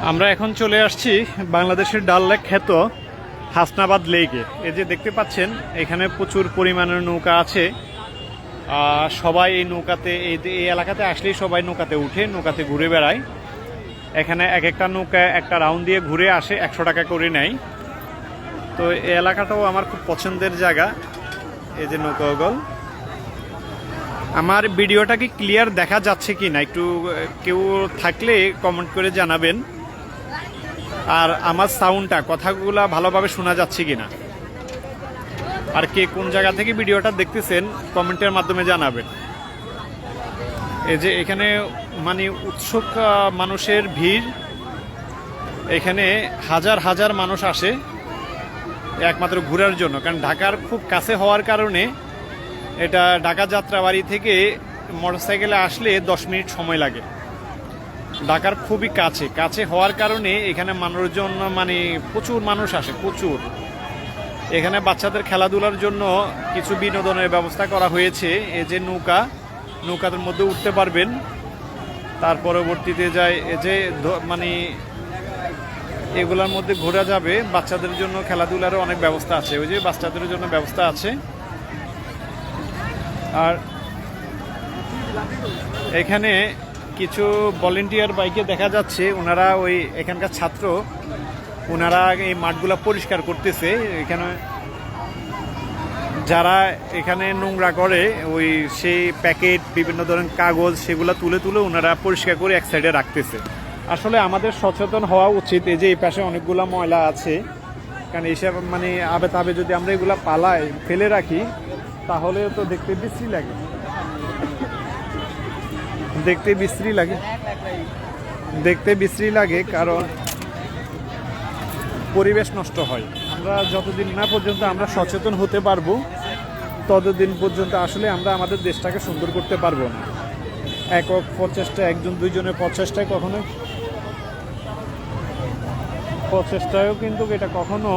আমরা এখন চলে আসছি বাংলাদেশের ডাল লেক খ্যাত হাসনাবাদ লেকে। এই যে দেখতে পাচ্ছেন এখানে প্রচুর পরিমাণের নৌকা আছে। সবাই এই নৌকাতে এই এলাকাতে আসলেই সবাই নৌকাতে উঠে নৌকাতে ঘুরে বেড়ায়। এখানে এক একটা নৌকা একটা রাউন্ড দিয়ে ঘুরে আসে, 100 টাকা করে নেয়। তো এই এলাকাটাও আমার খুব পছন্দের জায়গা। এই যে নৌকাগল, আমার ভিডিওটা কি ক্লিয়ার দেখা যাচ্ছে কি না একটু কেউ থাকলে কমেন্ট করে জানাবেন। আর আমার সাউন্ডটা কথাগুলা ভালোভাবে শোনা যাচ্ছে কিনা, আর কে কোন জায়গা থেকে ভিডিওটা দেখতেছেন কমেন্টের মাধ্যমে জানাবেন। এই যে এখানে মানে উৎসুক মানুষের ভিড়, এখানে হাজার হাজার মানুষ আসে একমাত্র ঘোরার জন্য। কারণ ঢাকার খুব কাছে হওয়ার কারণে এটা ঢাকা যাত্রাবাড়ি থেকে মোটরসাইকেলে আসলে 10 মিনিট সময় লাগে। ঢাকার খুবই কাছে হওয়ার কারণে এখানে মানুষজন মানে প্রচুর মানুষ আসে, প্রচুর। এখানে বাচ্চাদের খেলাধুলার জন্য কিছু বিনোদনের ব্যবস্থা করা হয়েছে। এই যে নৌকার মধ্যে উঠতে পারবেন। তার পরবর্তীতে যায় এই যে মানে এগুলোর মধ্যে ঘোরা যাবে। বাচ্চাদের জন্য খেলাধুলারও অনেক ব্যবস্থা আছে, ওই যে বাচ্চাদের জন্য ব্যবস্থা আছে। আর এখানে কিছু ভলেন্টিয়ার বাইকে দেখা যাচ্ছে, ওনারা ওই এখানকার ছাত্র, ওনারা এই মাঠগুলা পরিষ্কার করতেছে। এখানে যারা এখানে নোংরা করে ওই সেই প্যাকেট বিভিন্ন ধরনের কাগজ সেগুলো তুলে ওনারা পরিষ্কার করে এক সাইডে রাখতেছে। আসলে আমাদের সচেতন হওয়া উচিত। এই যে এই পাশে অনেকগুলা ময়লা আছে, কারণ এইসব মানে আবে তাবে যদি আমরা এগুলা পালাই ফেলে রাখি তাহলে তো দেখতে বিশ্রী লাগে, কারণ পরিবেশ নষ্ট হয়। আমরা যতদিন না পর্যন্ত আমরা সচেতন হতে পারবো ততদিন পর্যন্ত আসলে আমরা আমাদের দেশটাকে সুন্দর করতে পারবো না। একক প্রচেষ্টা, একজন দুইজনের প্রচেষ্টায়ও কিন্তু এটা কখনো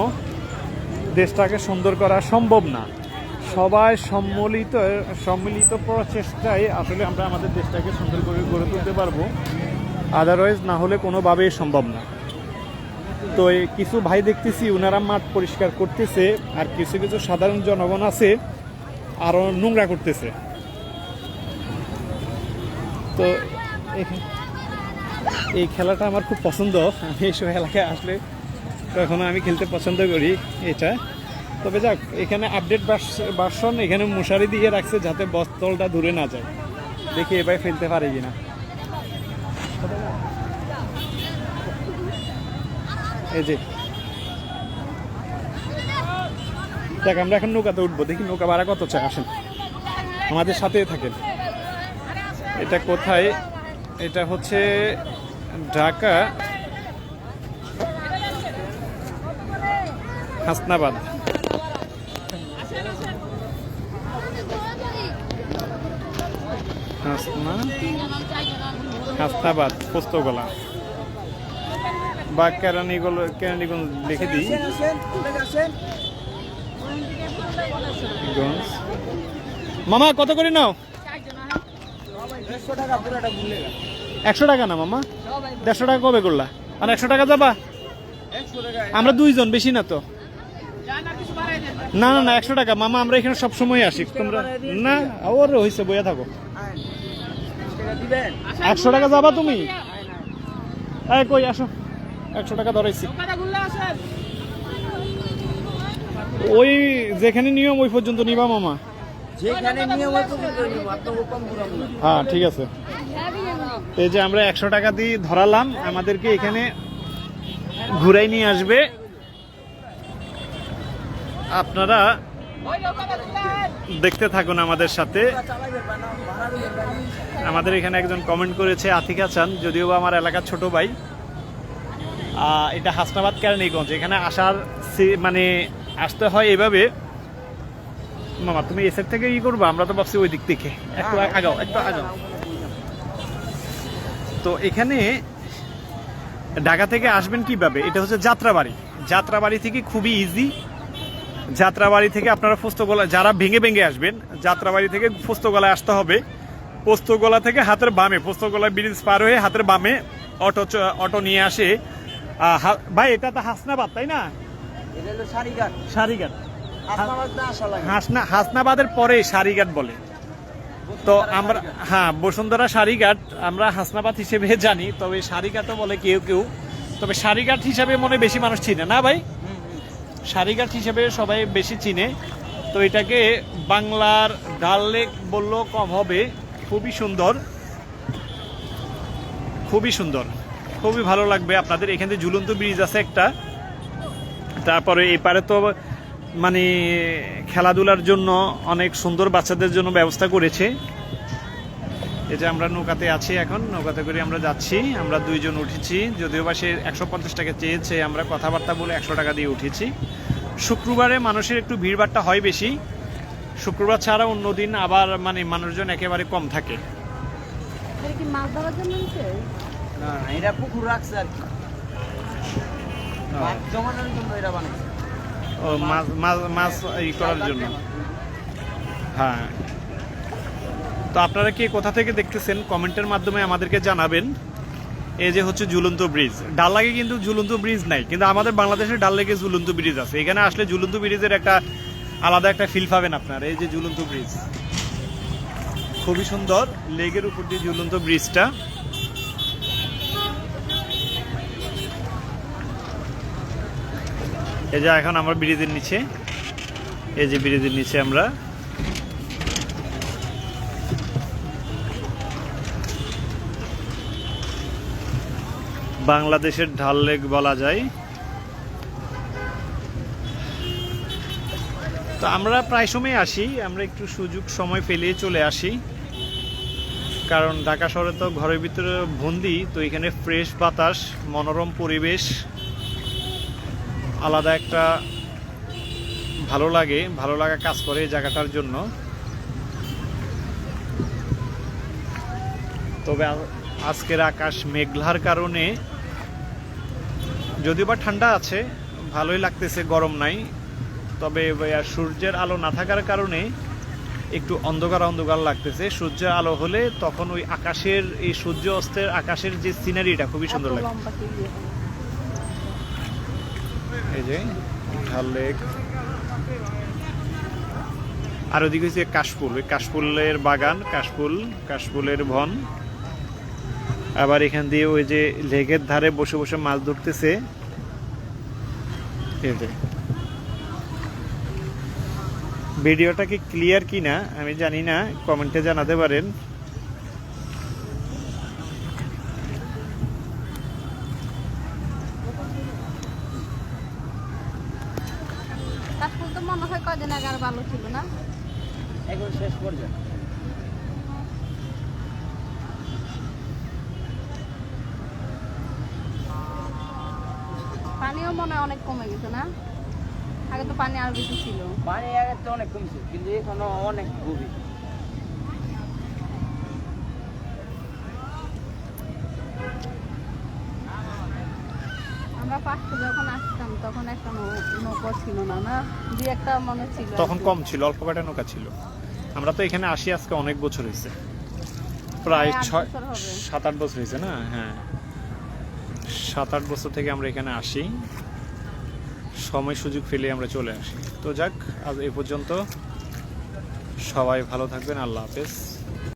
দেশটাকে সুন্দর করা সম্ভব না। সবাই সম্মিলিত প্রচেষ্টায় আসলে আমরা আমাদের দেশটাকে সুন্দর করে গড়ে তুলতে পারবো, আদারওয়াইজ না হলে কোনোভাবেই সম্ভব না। তো কিছু ভাই দেখতেছি ওনারা মাঠ পরিষ্কার করতেছে, আর কিছু সাধারণ জনগণ আছে আরো নোংরা করতেছে। তো এই খেলাটা আমার খুব পছন্দ। আমি এইসব এলাকায় আসলে তখন আমি খেলতে পছন্দ করি এটা। তবে যাক, এখানে আপডেট ভার্সন, এখানে মশারি দিয়ে রাখছে যাতে বস্তলটা দূরে না যায়। দেখি এবার ফেলতে পারে কিনা। এই যে দেখ, আমরা এখন নৌকাতে উঠবো, দেখি নৌকা ভাড়া কত চায়। আসেন আমাদের সাথে থাকেন। এটা কোথায়? এটা হচ্ছে ঢাকা হাসনাবাদ। হাসনাবাদ পোস্তগোলা বা কেরানীগঞ্জ লিখে দিই। মামা কত করে নাও? 100 টাকা না মামা, 150 টাকা কবে করলা? আর 100 টাকা যাবা? আমরা দুইজন, বেশি না তো। না 100 টাকা মামা, আমরা এখানে সবসময় আসি। তোমরা না ওর হয়েছে, বইয়া থাকো। 100 টাকা যাবা তুমি? কই আসো, 100 টাকা ধরাইছি। ওই যেখানে নিয়ম ওই পর্যন্ত নিবা মামা। হ্যাঁ ঠিক আছে। এই যে আমরা 100 টাকা দিয়ে ধরালাম, আমাদেরকে এখানে ঘুরাই নিয়ে আসবে। আপনারা দেখতে থাকুন আমাদের সাথে। আমাদের এখানে একজন কমেন্ট করেছে, আতিকা চান, যদিও আমার এলাকার ছোট ভাই। এটা হাসনাবাদ কেরানীগঞ্জ। এখানে মানে আসতে হয় এভাবে। মামা তুমি এসের থেকে করবা, আমরা তো ভাবছি ওই দিক থেকে একটু আগাও। তো এখানে ঢাকা থেকে আসবেন কিভাবে? এটা হচ্ছে যাত্রাবাড়ি থেকে খুবই ইজি। যাত্রাবাড়ি থেকে আপনারা পোস্তগোলা, যারা ভেঙে আসবেন, যাত্রাবাড়ি থেকে পোস্তগোলায় আসতে হবে। পোস্তগোলা থেকে হাতের বামে, পোস্তগোলা ব্রিজ পার হয়ে হাতের বামে অটো নিয়ে আসে ভাই এটা তো হাসনাবাদ তাই না? এটা হলো সারিঘাট। সারিঘাট। হাসনাবাদ না আসা লাগে। হাসনাবাদের পরে সারিঘাট বলে। তো আমরা হ্যাঁ বসুন্ধরা সারিঘাট আমরা হাসনাবাদ হিসেবে জানি, তবে সারিঘাটও বলে কেউ কেউ। তবে সারিঘাট হিসাবে মনে বেশি মানুষ চিনে না ভাই, সারিঘাট হিসেবে সবাই বেশি চিনে। তো এটাকে বাংলার ডাল লেক বললেও কম হবে। খুবই সুন্দর, খুবই সুন্দর, খুবই ভালো লাগবে আপনাদের। এখানে ঝুলন্ত ব্রিজ আছে একটা, তারপরে এই পারে তো মানে খেলাধুলার জন্য অনেক সুন্দর বাচ্চাদের জন্য ব্যবস্থা করেছে। এই যে আমরা নৌকাতে আছি, এখন নৌকাতে করে আমরা যাচ্ছি। আমরা দুইজন উঠেছি, যদিও বা সে 150 টাকা চেয়েছে, আমরা কথাবার্তা বলে 100 টাকা দিয়ে উঠেছি। শুক্রবারে মানুষের একটু ভিড়ভাড়টা হয় বেশি, শুক্রবার ছাড়া অন্য দিন আবার মানে মানুষজন একেবারে কম থাকে। না এটা পুকুর রাখছে আর কি, মাছ জমানোর জন্য এটা বানাইছে। ও মাছ ই করার জন্য। হ্যাঁ, তো আপনারা কে কোথা থেকে দেখতেছেন কমেন্টের মাধ্যমে আমাদেরকে জানাবেন। এই যে হচ্ছে ঝুলন্ত ব্রিজ। ডাল লেকে কিন্তু ঝুলন্ত ব্রিজ নাই, কিন্তু আমাদের বাংলাদেশের ডাল লেকে ঝুলন্ত ব্রিজ আছে। এখানে আসলে ঝুলন্ত ব্রিজের একটা আলাদা একটা ফিল পাবেন আপনারা। এই যে ঝুলন্ত ব্রিজ খুবই সুন্দর, লেকের উপর দিয়ে ঝুলন্ত ব্রিজটা। এই যে এখন আমরা ব্রিজের নিচে, এই যে ব্রিজের নিচে আমরা। বাংলাদেশের ডাল লেক বলা যায়। তো আমরা প্রায় সময় আসি, আমরা একটু সুযোগ সময় পেলে চলে আসি, কারণ ঢাকা শহরে তো ঘরের ভিতরে বন্দি। তো এখানে ফ্রেশ বাতাস, মনোরম পরিবেশ, আলাদা একটা ভালো লাগে, ভালো লাগা কাজ করে এই জায়গাটার জন্য। তবে আজকের আকাশ মেঘলার কারণে যদিও বা ঠান্ডা আছে, ভালোই লাগতেছে, গরম নাই। তবে সূর্যের আলো না থাকার কারণে একটু অন্ধকার অন্ধকার লাগতেছে। সূর্যের আলো হলে তখন ওই আকাশের, এই সূর্য অস্তের আকাশের যে সিনারিটা খুবই সুন্দর লাগে। এই যে ডাল লেক, আর ওদিকে হচ্ছে কাশফুল, ওই কাশফুলের বাগান, কাশফুলের বন। আবার এখান দিয়ে ওই যে লেকের ধারে বসে বসে মাছ ধরতেছে। ভিডিওটা কি ক্লিয়ার কিনা আমি জানি না, কমেন্টে জানাতে পারেন। কাশফুল তো মনে হয় কয়দিন আগে আর ভালো ছিল না, এখন শেষ পর্যায়ে। পানিও মনে হয় অনেক কমে গেছে না? আগে তো পানি আরো বেশি ছিল। পানি আগে তো অনেক কমছে, কিন্তু এখনো অনেক গভীর। আমরা ফার্স্টে যখন আসতাম তখন একটা নৌকা ছিল না, না দুই একটা মনে ছিল, তখন কম ছিল, অল্প কটা নৌকা ছিল। আমরা তো এখানে আসি আজকে অনেক বছর হয়েছে, প্রায় 7-8 বছর হয়েছে না? হ্যাঁ, 7-8 বছর থেকে আমরা এখানে আসি, সময় সুযোগ পেলে আমরা চলে আসি। তো যাক, আজ এই পর্যন্ত, সবাই ভালো থাকবেন, আল্লাহ হাফেজ।